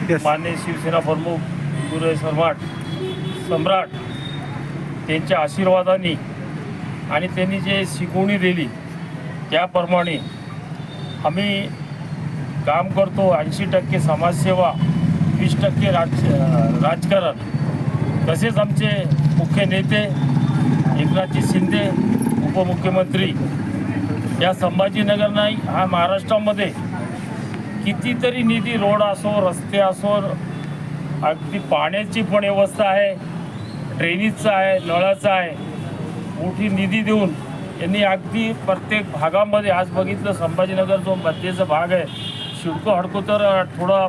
माननीय शिवसेना प्रमुख गुरु सम्राट त्यांच्या आशीर्वादाने आणि त्यांनी जे शिकवणी दिली त्याप्रमाणे आम्ही काम करतो। 80% समाजसेवा, 20% राजकारण। तसेच आमचे मुख्य नेते एकनाथजी शिंदे उपमुख्यमंत्री या संभाजीनगर नाही हा महाराष्ट्रामध्ये कितीतरी निधी, रोड असो, रस्ते असो, अगदी पाण्याची पण व्यवस्था आहे, ड्रेनेजचा आहे, नळाचा आहे, मोठी निधी देऊन यांनी अगदी प्रत्येक भागामध्ये आज बघितलं संभाजीनगर जो मध्यचा भाग आहे शिडको हडको तर थोडा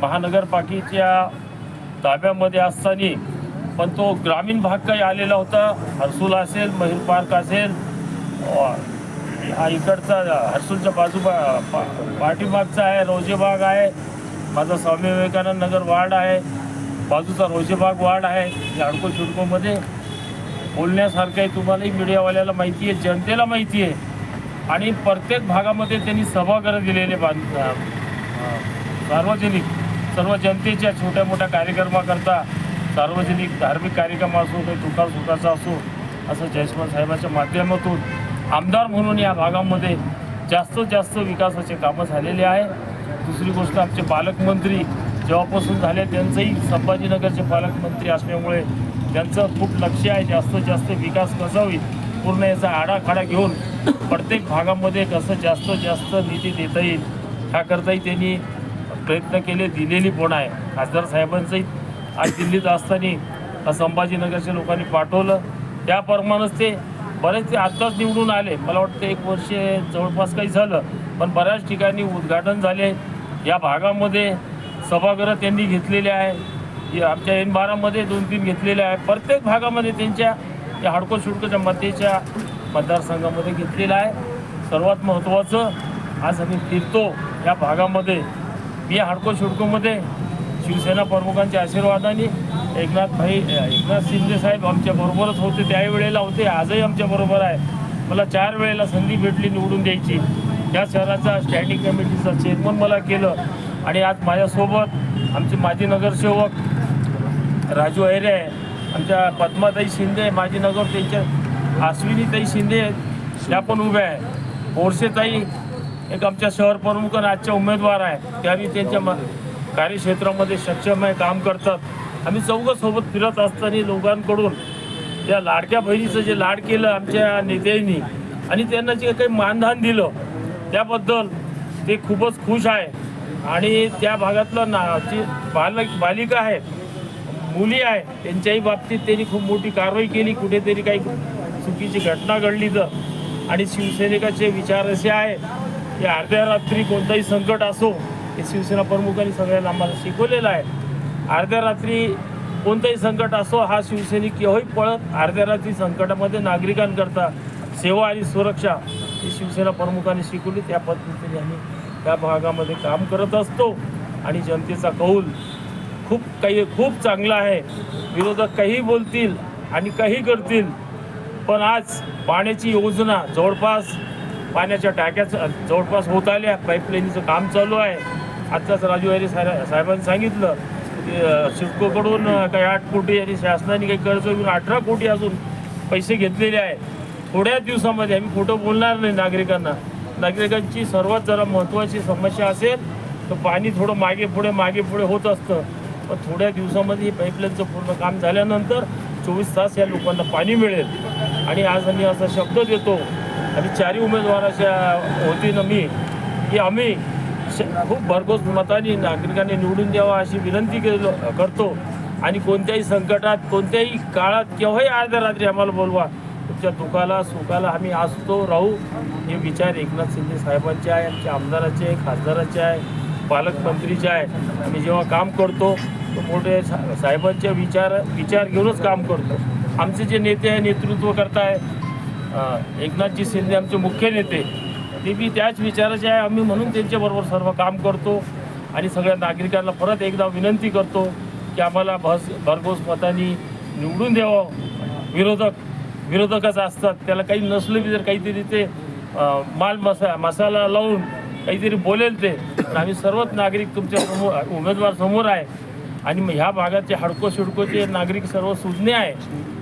महानगरपालिकेच्या ताब्यामध्ये असताना पण तो ग्रामीण भाग काही आलेला होता। हर्सुल असेल, महिल पार्क असेल, हा इकडचा हर्सुलच्या पाठीमागचा आहे, रोजेबाग आहे, माझा स्वामी विवेकानंद नगर वार्ड आहे, बाजूचा रोजेबाग वार्ड आहे। हडको शिडकोमध्ये बोलण्यासारखं आहे, तुम्हालाही मीडियावाल्याला माहिती आहे, जनतेला माहिती आहे। आणि प्रत्येक भागामध्ये त्यांनी सभागृह दिलेले सार्वजनिक सर्व जनतेच्या छोट्या मोठ्या कार्यक्रमाकरता, सार्वजनिक धार्मिक कार्यक्रम असो, काही तुकार सुखाचा असो, असं जयस्वाल साहेबांच्या माध्यमातून आमदार म्हणून या भागामध्ये जास्तीत जास्त विकासाचे कामं झालेले आहे। दुसरी गोष्ट आमचे पालकमंत्री जेव्हापासून झाले त्यांचंही संभाजीनगरचे पालकमंत्री असल्यामुळे त्यांचं खूप लक्ष आहे जास्तीत जास्त विकास कसा होईल पूर्ण याचा आराखडा घेऊन प्रत्येक भागामध्ये कसं जास्तीत जास्त निधी देता येईल ह्याकरताही त्यांनी प्रयत्न केले, दिलेली पण आहे। खासदार साहेबांचंही आज दिल्लीत असताना संभाजीनगरच्या लोकांनी पाठवलं, त्याप्रमाणेच ते बरेच ते आत्ताच निवडून आले। मला वाटतं 1 वर्ष जवळपास काही झालं, पण बऱ्याच ठिकाणी उद्घाटन झाले। या भागामध्ये सभागृह त्यांनी घेतलेले आहे, आमच्या N12मध्ये 2-3 घेतलेले आहे। प्रत्येक भागामध्ये त्यांच्या या हडको शिडकोच्या मध्येच्या मतदारसंघामध्ये घेतलेलं आहे। सर्वात महत्त्वाचं आज आम्ही फिरतो या भागामध्ये, मी हडको शिडकोमध्ये शिवसेना प्रमुखांच्या आशीर्वादाने एकनाथ शिंदे साहेब आमच्याबरोबरच होते, त्याही वेळेला होते, आजही आमच्याबरोबर आहे। मला 4 वेळेला संधी भेटली निवडून द्यायची, त्या शहराचा स्टँडिंग कमिटीचा चेअरमन मला केलं। आणि आज माझ्यासोबत आमचे माजी नगरसेवक राजू अहिरे आहे, आमच्या पद्माताई शिंदे माजी नगर, त्यांच्या अश्विनीताई शिंदे त्या पण उभ्या आहे, बोरसेताई एक आमच्या शहर प्रमुख आणि आजच्या उमेदवार आहे, त्याही त्यांच्या कार्यक्षेत्रामध्ये सक्षम आहे, काम करतात। आम्ही चौघं सोबत फिरत असताना लोकांकडून त्या लाडक्या बहिणीचं जे लाड केलं आमच्या नेत्यांनी आणि त्यांना जे काही मानधन दिलं त्याबद्दल ते खूपच खुश आहे। आणि त्या भागातलं जी बालिका आहे, मुली आहे, त्यांच्याही बाबतीत त्यांनी खूप मोठी कारवाई केली, कुठेतरी काही चुकीची घटना घडली तर। आणि शिवसैनिकाचे विचार असे आहे की अर्ध्या रात्री कोणताही संकट असो, हे शिवसेना प्रमुखांनी सगळ्यांना आम्हाला शिकवलेलं आहे, अर्ध्या रात्री कोणतंही संकट असो हा शिवसैनिक केव्हाही पळत अर्ध्या रात्री संकटामध्ये नागरिकांकरता सेवा आणि सुरक्षा ही शिवसेना प्रमुखांनी शिकवली। त्या पद्धतीने आम्ही त्या भागामध्ये काम करत असतो आणि जनतेचा कौल खूप चांगला आहे। विरोधक काही बोलतील आणि काही करतील, पण आज पाण्याची योजना जवळपास पाण्याच्या टाक्याचं जवळपास होत आल्या, पाईपलाईनचं काम चालू आहे। आत्ताच राजू अहिरे साहेबांनी सांगितलं की सिडकोकडून काही 8 कोटी आणि शासनाने काही कर्ज घेऊन 18 कोटी अजून पैसे घेतलेले आहे। थोड्या दिवसामध्ये आम्ही खोटं बोलणार नाही, नागरिकांची सर्वात जरा महत्त्वाची समस्या असेल तर पाणी थोडं मागे पुढे होत असतं, पण थोड्या दिवसामध्ये पाईपलाईनचं पूर्ण काम झाल्यानंतर 24 तास या लोकांना पाणी मिळेल। आणि आज आम्ही असा शब्द देतो, आम्ही 4 उमेदवाराच्या वतीनं मी की आम्ही खूप भरघोस मताने नागरिकांनी निवडून द्यावा अशी विनंती करतो। आणि कोणत्याही संकटात कोणत्याही काळात केव्हाही अर्ध्या रात्री आम्हाला बोलवा, तुमच्या दुःखाला सुखाला आम्ही असतो राहू, हे विचार एकनाथ शिंदे साहेबांचे आहे, आमच्या आमदाराचे आहे, खासदाराचे आहे, पालकमंत्रीचे आहे। आम्ही जेव्हा काम करतो तर मोठे साहेबांचे विचार घेऊनच काम करतो। आमचे जे नेते आहे, नेतृत्व करताय एकनाथजी शिंदे आमचे मुख्य नेते, ते बी त्याच विचाराचे आहे आम्ही, म्हणून त्यांच्याबरोबर सर्व काम करतो। आणि सगळ्या नागरिकांना परत एकदा विनंती करतो की आम्हाला भरघोस मतांनी निवडून द्यावं। विरोधकच असतात, त्याला काही नसलं बी जर काहीतरी ते मसाला लावून काहीतरी बोलेल ते, पण आम्ही सर्वच नागरिक तुमच्या समोर उमेदवार समोर आहे आणि मग ह्या भागाचे हडको शिडकोचे नागरिक सर्व सुज्ञ आहे,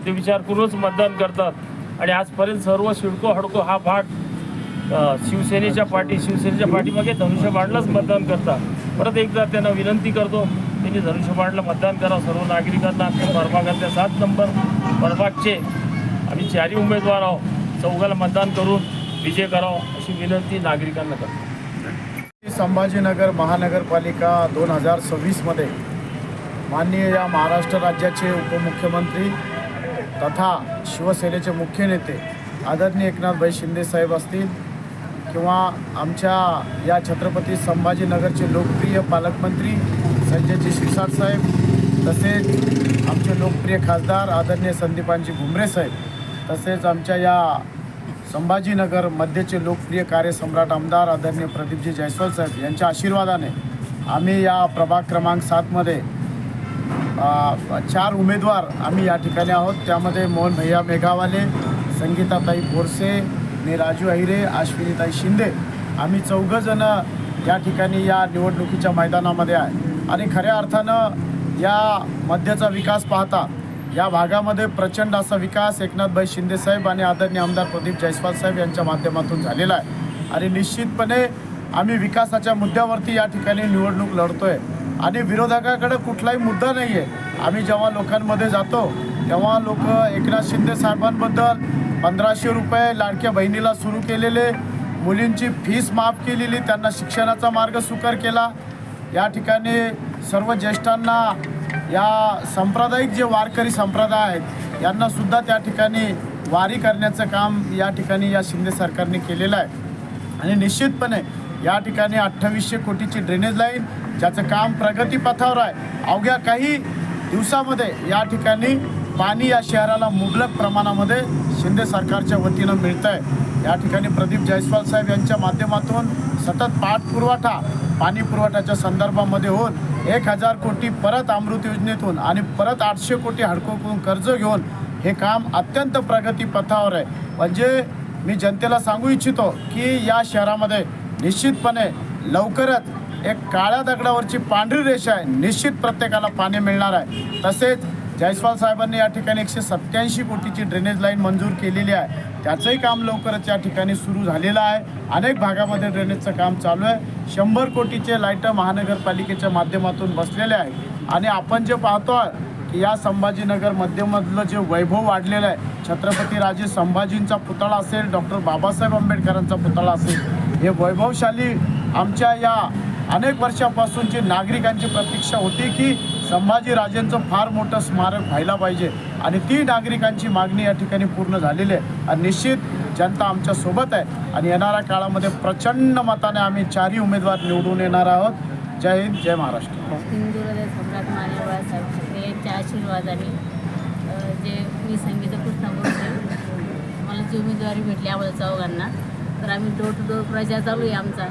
ते विचार करूनच मतदान करतात आणि आजपर्यंत सर्व शिडको हडको हा भाग शिवसेनेच्या पाठीमागे धनुष्यबाणलाच मतदान करतात। परत एकदा त्यांना विनंती करतो, त्यांनी धनुष्यबाणला मतदान करा। सर्व नागरिकांना प्रभागातल्या 7 नंबर प्रभागचे आम्ही 4 उमेदवार आहोत, चौघाला मतदान करून विजय करावा अशी विनंती नागरिकांना करतो। संभाजीनगर महानगरपालिका 2026मध्ये माननीय या महाराष्ट्र राज्याचे उपमुख्यमंत्री तथा शिवसेनेचे मुख्य नेते आदरणीय एकनाथभाई शिंदे साहेब असतील किंवा आमच्या या छत्रपती संभाजीनगरचे लोकप्रिय पालकमंत्री संजयजी शिरसाट साहेब, तसेच आमचे लोकप्रिय खासदार आदरणीय संदीपानजी भुमरे साहेब, तसेच आमच्या या संभाजीनगर मध्यचे लोकप्रिय कार्यसम्राट आमदार आदरणीय प्रदीपजी जयस्वाल साहेब यांच्या आशीर्वादाने आम्ही या प्रभाग क्रमांक 7मध्ये 4 उमेदवार आम्ही या ठिकाणी आहोत। त्यामध्ये मोहन भैया मेघावाले, संगीताताई बोरसे आणि राजू अहिरे, अश्विनीताई शिंदे, आम्ही 4 जण या ठिकाणी या निवडणुकीच्या मैदानामध्ये आहे आणि खऱ्या अर्थानं या मध्यचा विकास पाहता या भागामध्ये प्रचंड असा विकास एकनाथभाई शिंदे साहेब आणि आदरणीय आमदार प्रदीप जयस्वाल साहेब यांच्या माध्यमातून झालेला आहे आणि निश्चितपणे आम्ही विकासाच्या मुद्द्यावरती या ठिकाणी निवडणूक लढतोय आणि विरोधकाकडे कुठलाही मुद्दा नाही आहे। आम्ही जेव्हा लोकांमध्ये जातो तेव्हा लोक एकनाथ शिंदे साहेबांबद्दल 1500 रुपये लाडक्या बहिणीला सुरू केलेले, मुलींची फीस माफ केलेली, त्यांना शिक्षणाचा मार्ग सुकर केला, या ठिकाणी सर्व ज्येष्ठांना या सांप्रदायिक जे वारकरी संप्रदाय आहेत यांनासुद्धा त्या ठिकाणी वारी करण्याचं काम या ठिकाणी या शिंदे सरकारने केलेलं आहे आणि निश्चितपणे या ठिकाणी 2800 कोटीची ड्रेनेज लाईन ज्याचं काम प्रगतीपथावर आहे। अवघ्या काही दिवसामध्ये या ठिकाणी पाणी या शहराला मुबलक प्रमाणामध्ये शिंदे सरकारच्या वतीनं मिळतं आहे। या ठिकाणी प्रदीप जयस्वाल साहेब यांच्या माध्यमातून सतत पाठपुरवठा पाणी पुरवठ्याच्या संदर्भामध्ये होऊन 1000 कोटी परत अमृत योजनेतून आणि परत 800 कोटी हडकोकडून कर्ज घेऊन हे काम अत्यंत प्रगतीपथावर आहे। म्हणजे मी जनतेला सांगू इच्छितो की या शहरामध्ये निश्चितपणे लवकरच एक काळ्या दगडावरची पांढरी रेषा आहे, निश्चित प्रत्येकाला पाणी मिळणार आहे। तसेच जयस्वाल साहेबांनी या ठिकाणी 187 कोटीची ड्रेनेज लाईन मंजूर केलेली आहे, त्याचंही काम लवकरच या ठिकाणी सुरू झालेलं आहे। अनेक भागामध्ये ड्रेनेजचं काम चालू आहे। 100 कोटीचे लाईट महानगरपालिकेच्या माध्यमातून बसलेले आहेत आणि आपण जे पाहतो की या संभाजीनगर मध्यमधलं जे वैभव वाढलेलं आहे, छत्रपती राजे संभाजींचा पुतळा असेल, डॉक्टर बाबासाहेब आंबेडकरांचा पुतळा असेल, हे वैभवशाली आमच्या या अनेक वर्षापासूनची नागरिकांची प्रतीक्षा होती की संभाजीराजेंचं फार मोठं स्मारक व्हायला पाहिजे आणि ती नागरिकांची मागणी या ठिकाणी पूर्ण झालेली आहे आणि निश्चित जनता आमच्या सोबत आहे आणि येणाऱ्या काळामध्ये प्रचंड मताने आम्ही 4ही उमेदवार निवडून येणार आहोत। जय हिंद, जय महाराष्ट्र। हिंदुहृदय सम्राट मान्य बाळासाहेब ठाकरे यांच्या आशीर्वादाने जे मी संगीता कृष्णा बोलते, मला जी उमेदवारी भेटली आम्हाला चौघांना, तर आम्ही डोर टू डोर प्रचार चालू आहे आमचा।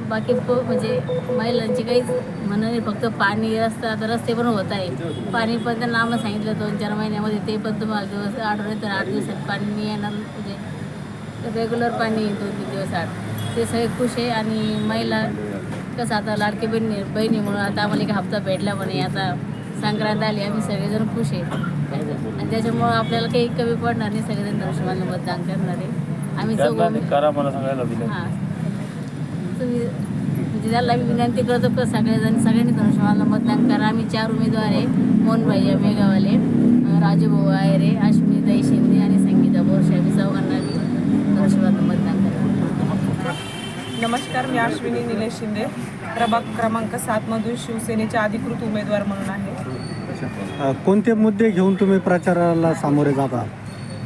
बाकी म्हणजे महिलांची काहीच म्हणणं नाही, फक्त पाणी रस्ता, आता रस्ते पण होत आहे, पाणी पण त्यांना आम्हाला सांगितलं 2-4 महिन्यामध्ये, ते पण तुम्हाला दिवस आठवडे तर 8 दिवसात पाणी नाही येणार, म्हणजे रेग्युलर पाणी 2-3 दिवस आठ, ते सगळे खुश आहे। आणि महिला कसं आता लाडकी बहिणी म्हणून आता आम्हाला एक हप्ता भेटला म्हणे, आता संक्रांत आली, आम्ही सगळेजण खुश आहे आणि त्याच्यामुळं आपल्याला काही कमी पडणार नाही, सगळेजण धनुष्यबाणला मतदान करणार आहे। आम्ही हां तुम्ही म्हणजे त्याला आम्ही विनंती करतो की सगळ्यांनी धनुष्यबाणला मतदान करा। आम्ही 4 उमेदवार आहे, मोहन भैया मेघावाले, राजू भाऊ अहिरे, अश्विनीताई शिंदे आणि संगीता बोरसे, आम्ही चौघांना धनुष्यबाणला मतदान करा। नमस्कार, मी अश्विनी निलेश शिंदे, प्रभाग क्रमांक 7मधून शिवसेनेचे अधिकृत उमेदवार म्हणून आहे। कोणते मुद्दे घेऊन तुम्ही प्रचाराला सामोरे जाता?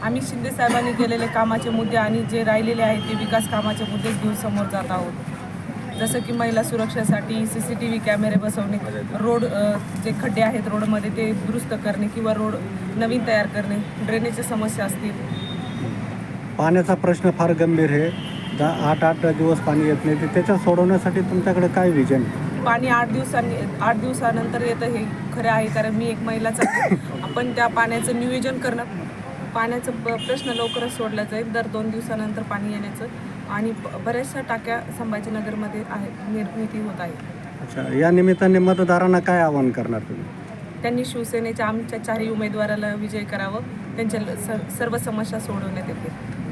आम्ही शिंदे साहेबांनी केलेले कामाचे मुद्दे आणि जे राहिलेले आहेत ते विकास कामाचे मुद्देच घेऊन समोर जात आहोत। जसं की महिला सुरक्षेसाठी CCTV कॅमेरे बसवणे, रोड जे खड्डे आहेत रोडमध्ये ते दुरुस्त करणे किंवा रोड नवीन तयार करणे, ड्रेनेजच्या समस्या असतील। पाण्याचा प्रश्न फार गंभीर आहे, 8 दिवस पाणी येत नाही, त्याच्या सोडवण्यासाठी तुमच्याकडे काय विजन? पाणी 8 दिवसानंतर येतं हे खरं आहे, कारण मी एक महिलाच आहे। आपण त्या पाण्याचं नियोजन करणं, पाण्याचा प्रश्न लवकरच सोडला जाईल, दर 2 दिवसानंतर पाणी येण्याचं आणि बऱ्याचशा टाक्या संभाजीनगरमध्ये आहेत, निर्मिती होत आहे. अच्छा, या निमित्ताने मतदारांना काय आवाहन करणार तुम्ही? त्यांनी शिवसेनेच्या आमच्या 4ही उमेदवाराला विजय करावं, त्यांच्या सर्व समस्या सोडवण्यात येतील.